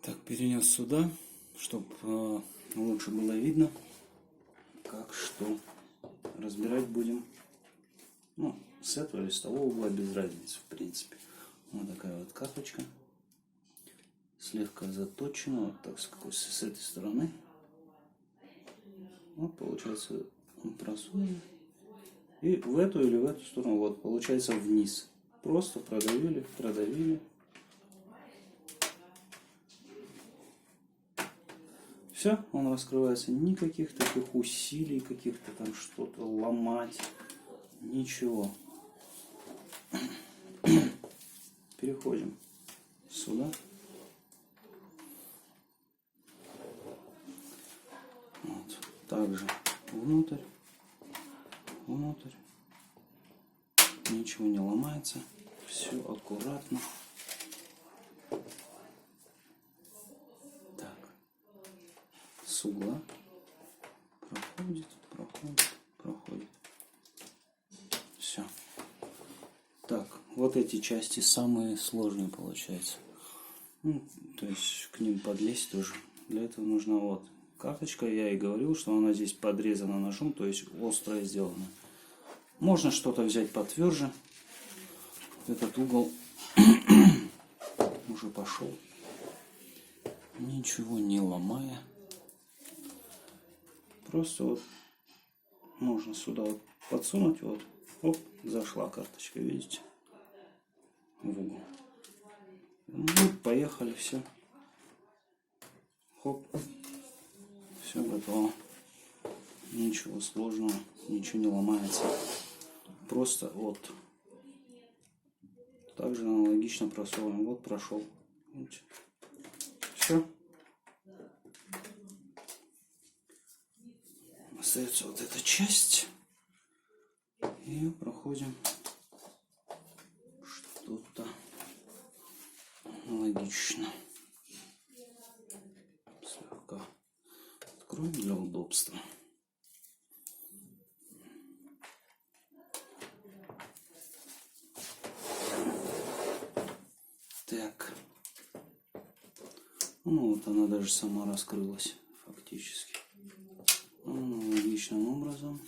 Так, перенес сюда, чтобы лучше было видно, как что. Разбирать будем, ну, с этого или с того угла, без разницы, в принципе. Вот такая вот карточка. Слегка заточена, вот так, с этой стороны. Вот, получается, он просунул. И в эту или в эту сторону, вот, получается, вниз. Просто продавили, продавили. Все, он раскрывается. Никаких таких усилий, каких-то там что-то ломать. Ничего. Переходим сюда. Вот. Также внутрь. Внутрь. Ничего не ломается. Все аккуратно. Так. С угла. Проходит, проходит, проходит. Все. Так, вот эти части самые сложные получаются. Ну, то есть к ним подлезть тоже. Для этого нужна вот карточка. Я и говорил, что она здесь подрезана ножом, то есть острая сделана. Можно что-то взять потверже. Этот угол уже пошел. Ничего не ломая. Просто вот можно сюда вот подсунуть. Вот. Оп, зашла карточка, видите? В угол. Ну, поехали, все. Хоп. Все готово. Ничего сложного, ничего не ломается. Просто вот. Также аналогично просовываем. Вот прошел. Видите? Все. Остается вот эта часть. И проходим что-то логично. Слегка откроем для удобства. Так. Ну вот она даже сама раскрылась фактически. Аналогичным образом.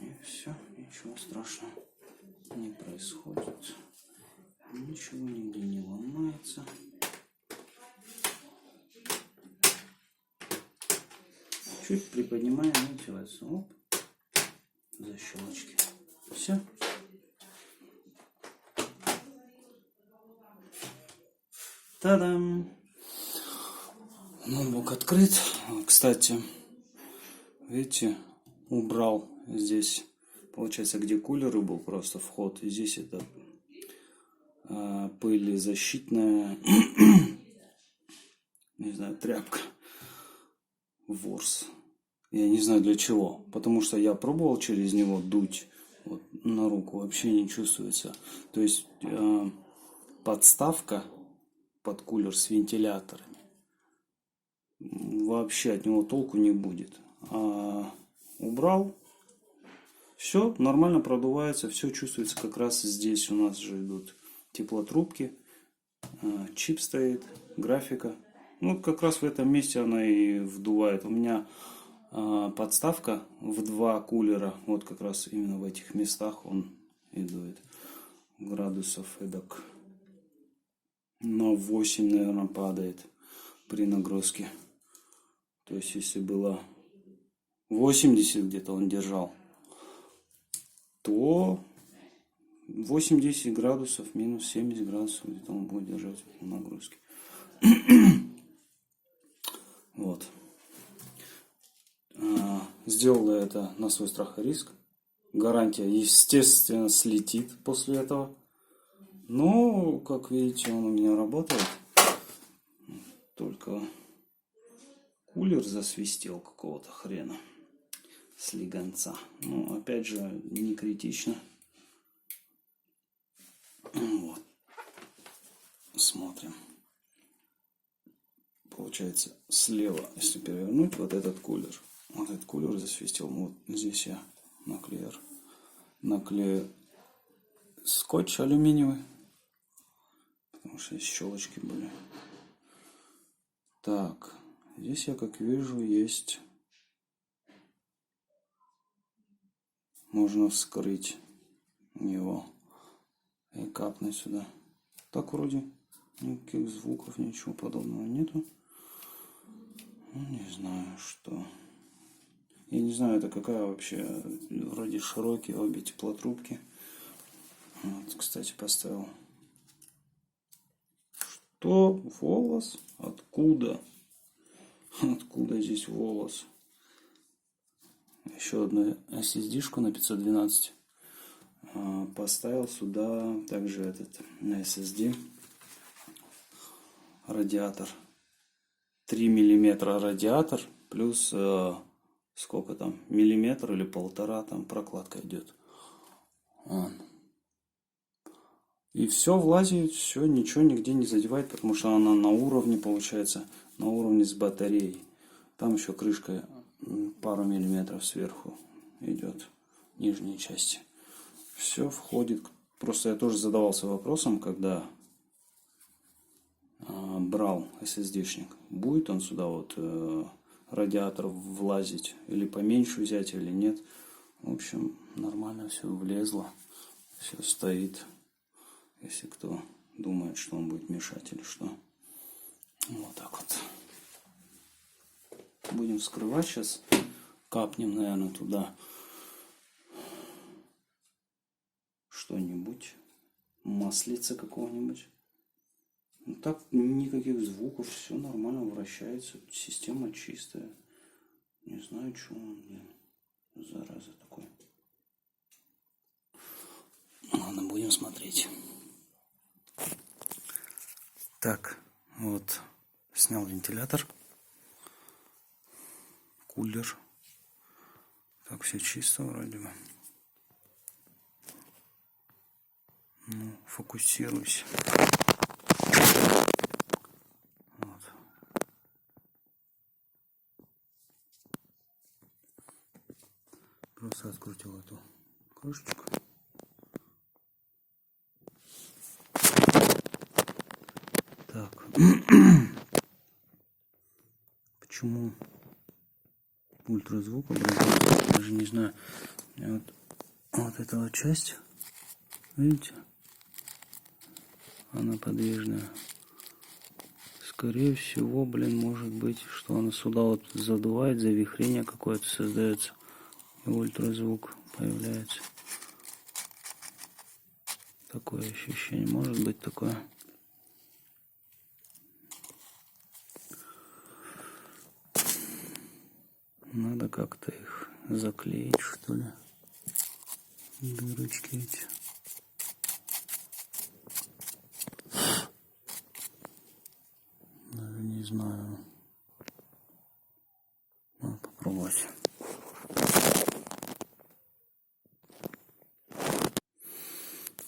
И все, ничего страшного не происходит. Ничего нигде не ломается. Чуть приподнимаем и делается. Оп. Защелочки. Все. Та-дам! Ноутбук открыт. Кстати, видите, убрал здесь, получается, где кулеры был просто вход. И здесь это пылезащитная, не знаю, тряпка. Ворс. Я не знаю для чего. Потому что я пробовал через него дуть вот, на руку. Вообще не чувствуется. То есть подставка под кулер с вентиляторами. Вообще от него толку не будет. Убрал. Все нормально продувается. Все чувствуется как раз здесь. У нас же идут теплотрубки. Чип стоит. Графика. Ну, как раз в этом месте она и вдувает. У меня подставка в 2 кулера. Вот как раз именно в этих местах он и дует. Градусов эдак на 8, наверное, падает при нагрузке. То есть, если было 80 где-то он держал, то 80 градусов минус 70 градусов где-то он будет держать в нагрузке. Вот. Сделал я это на свой страх и риск. Гарантия, естественно, слетит после этого. Но, как видите, он у меня работает. Только кулер засвистел какого-то хрена. Слегонца. Ну, опять же, не критично. Вот. Смотрим. Получается, слева, если перевернуть, вот этот кулер. Вот этот кулер засвистел. Вот здесь я наклеил скотч алюминиевый, потому что здесь щелочки были. Так, здесь я как вижу есть, можно вскрыть его и капнуть сюда. Так вроде никаких звуков, ничего подобного нету. Ну, не знаю, что. Я не знаю, это какая вообще, вроде широкие обе теплотрубки. Вот, кстати, поставил. Что? Волос? Откуда? Откуда здесь волос? Еще одну SSD-шку на 512. Поставил сюда также этот на SSD радиатор. 3 миллиметра радиатор плюс сколько там, миллиметр или полтора там прокладка идет. И все влазит, все, ничего нигде не задевает, потому что она на уровне, получается, на уровне с батареей. Там еще крышка пару миллиметров сверху идет, нижней части. Все входит. Просто я тоже задавался вопросом, когда брал SSD-шник. Будет он сюда вот радиатор влазить, или поменьше взять, или нет. В общем, нормально все влезло, все стоит. Если кто думает, что он будет мешать или что. Вот так вот. Будем вскрывать сейчас. Капнем, наверное, туда что-нибудь. Маслица какого-нибудь. Ну, так никаких звуков. Все нормально вращается. Система чистая. Не знаю, что он, блин, зараза такой. Ладно, будем смотреть. Так, вот, снял вентилятор, кулер. Так, все чисто вроде бы. Ну, фокусируйся. Вот. Просто открутил эту крышечку. Так. Почему ультразвук образуется? Даже не знаю. Вот эта вот часть, видите? Она подвижная. Скорее всего, блин, может быть, что она сюда вот задувает, завихрение какое-то создается. И ультразвук появляется. Такое ощущение. Может быть такое. Надо как-то их заклеить, что ли. Дырочки эти. Даже не знаю. Надо попробовать.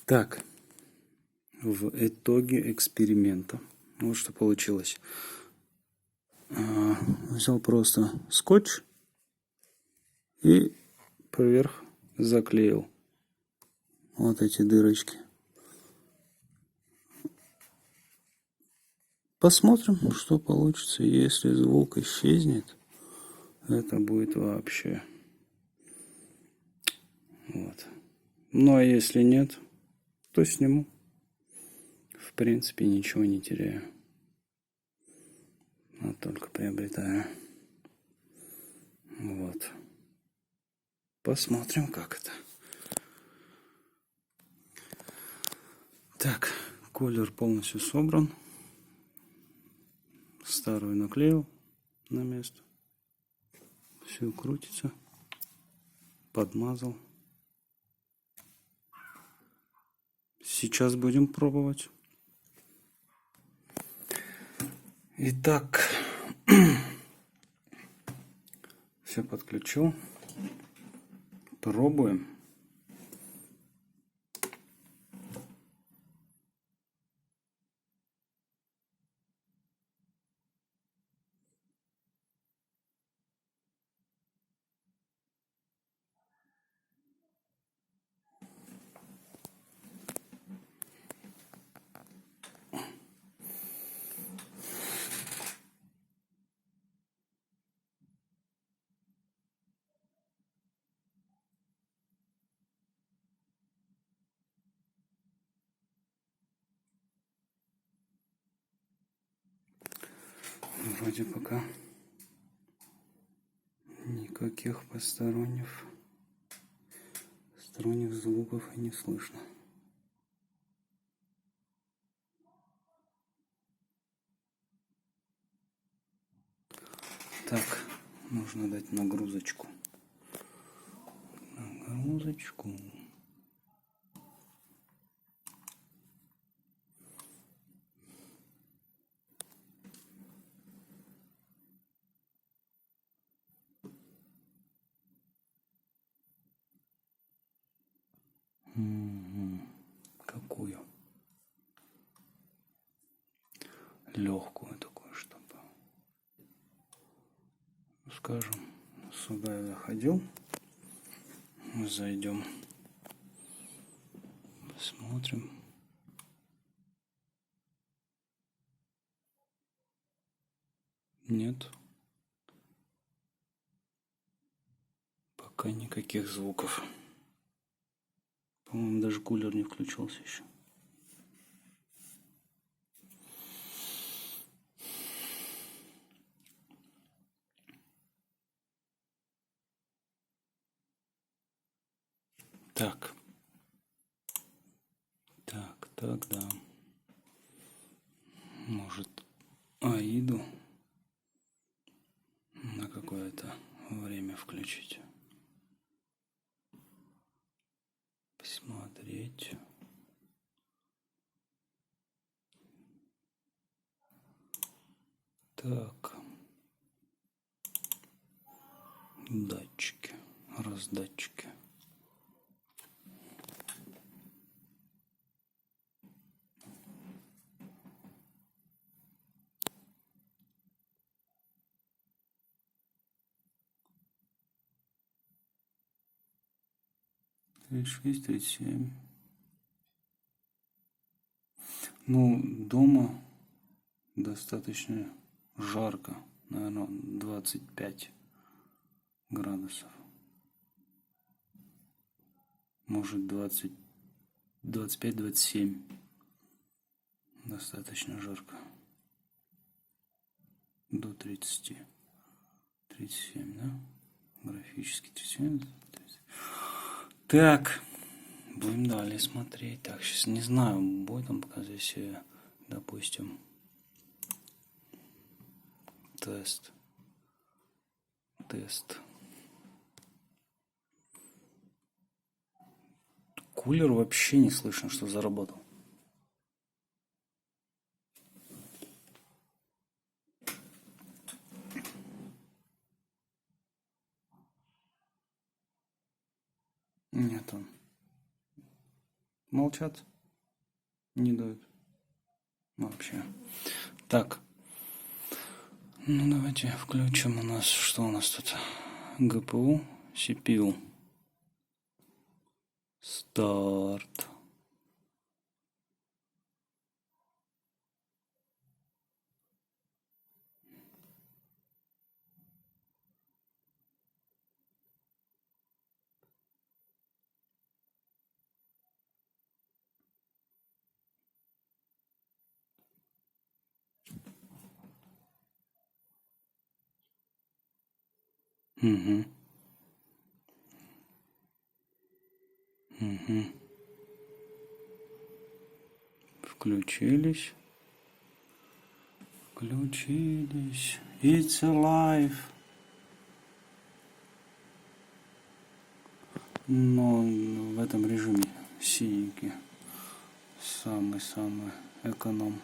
Так. В итоге эксперимента. Вот что получилось. Взял просто скотч и поверх заклеил вот эти дырочки. Посмотрим, что получится. Если звук исчезнет, это будет вообще. Вот. Ну а если нет, то сниму. В принципе, ничего не теряю. А только приобретаю. Вот. Посмотрим, как это. Так, кулер полностью собран. Старую наклеил на место. Все крутится. Подмазал. Сейчас будем пробовать. Итак, все подключил. Пробуем. Вроде пока никаких посторонних звуков и не слышно. Так, нужно дать нагрузочку. Нагрузочку. Какую? Легкую такую, чтобы, скажем, сюда я ходил. Зайдем, посмотрим. Нет. Пока никаких звуков. По-моему, даже кулер не включился еще. Так. Так, да. Может, Аиду на какое-то время включить. Посмотреть. Так. Датчики. Раздатчики. Тридцать шесть, 37. Ну, дома достаточно жарко. Наверное, 25 градусов. Может, 25-27. Достаточно жарко. До 30. 37, да? Графически 37. 30. Так. Будем далее смотреть. Так, сейчас не знаю, будет он пока здесь, допустим, тест. Кулер вообще не слышно, что заработал. Нет, он. Молчат. Не дует. Вообще. Так. Ну, давайте включим у нас, что у нас тут? ГПУ, CPU. Старт. Угу. Включились. It's alive. Но в этом режиме синенький. Самый-самый эконом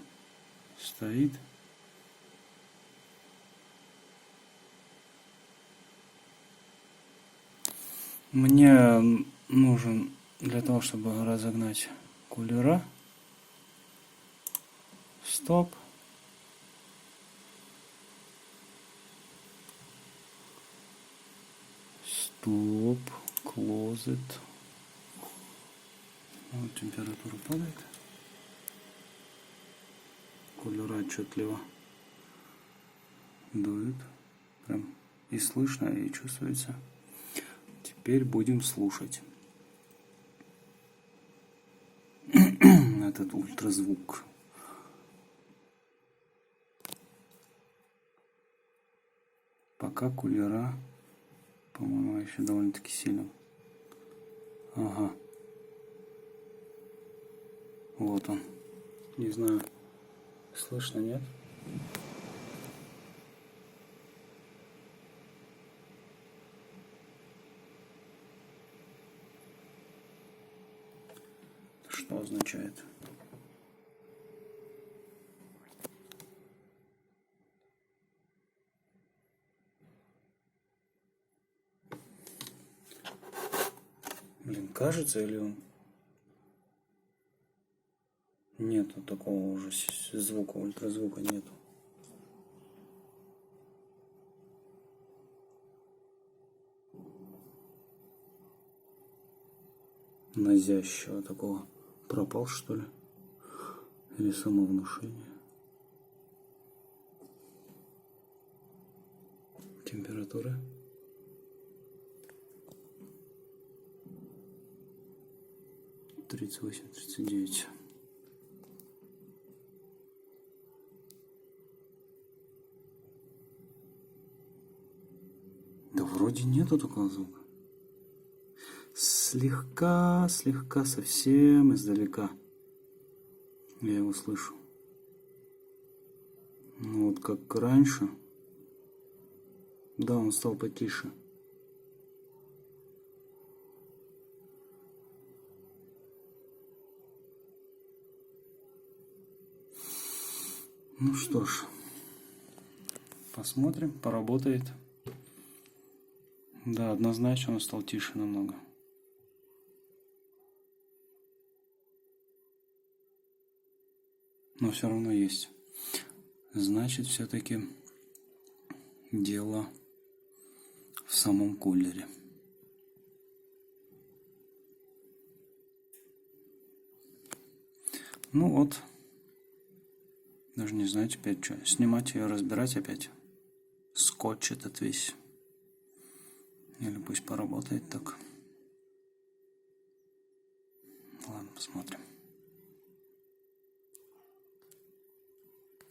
стоит. Мне нужен для того, чтобы разогнать кулера. Стоп. Close it. Вот температура падает. Кулера отчетливо дует. Прям и слышно, и чувствуется. Теперь будем слушать этот ультразвук. пока кулера, по-моему, еще довольно-таки сильно. Ага. Вот он. Не знаю, слышно, нет? Что означает? Блин, кажется, или он... Нету такого уже звука, ультразвука нету. Назящего такого. Пропал, что ли? Или самовнушение? Температура. Тридцать восемь, 39. Да вроде нету такого звука. Слегка, совсем издалека я его слышу. Ну вот как раньше. Да, он стал потише. Ну что ж, посмотрим, поработает. Да, однозначно он стал тише намного. Но все равно есть. Значит, все-таки дело в самом кулере. Ну вот. Даже не знаю теперь что. Снимать ее, разбирать опять. Скотч этот весь. Или пусть поработает так. Ладно, посмотрим.